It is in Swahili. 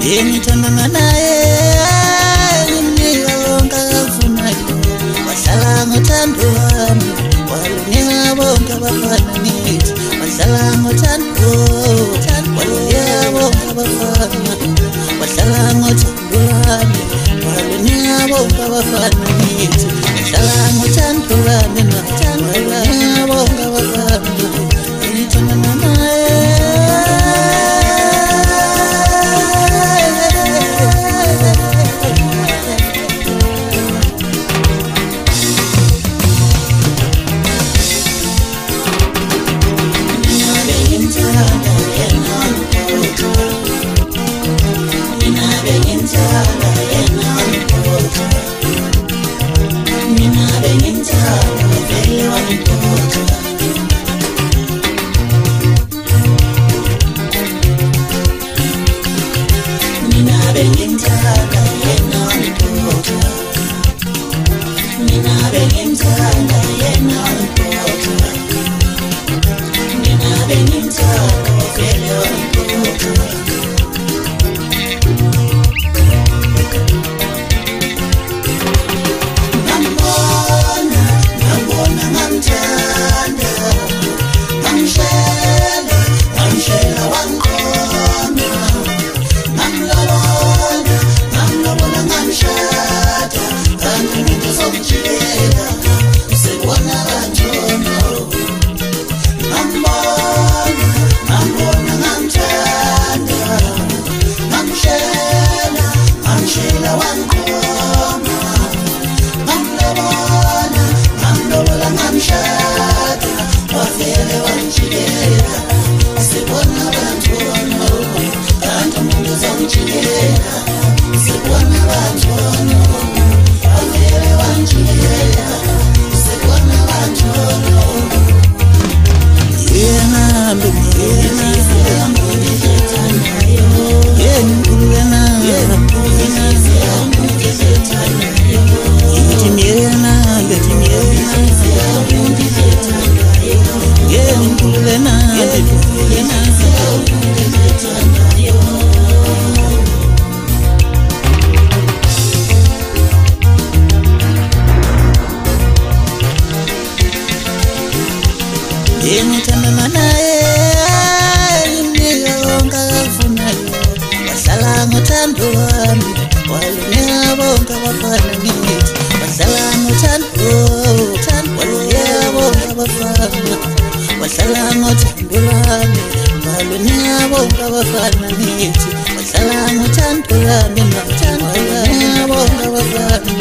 Ngithandana naye ngiyonke afunayo wahlala ngothando lwami walunika bonke abafana nithi wahlala ngothando walunika bonke abafana wahlala ngothando lwami walunika bonke abafana nithi wahlala ngothando lwami walunika bonke abafana ngithandana naye ngithandana naye ngiyonke afunayo wahlala ngothando lwami walunika bonke abafana nithi wahlala ngothando walunika bonke abafana wahlala ngothando lwami walunika bonke abafana nithi wahlala ngothando lwami walunika bonke abafana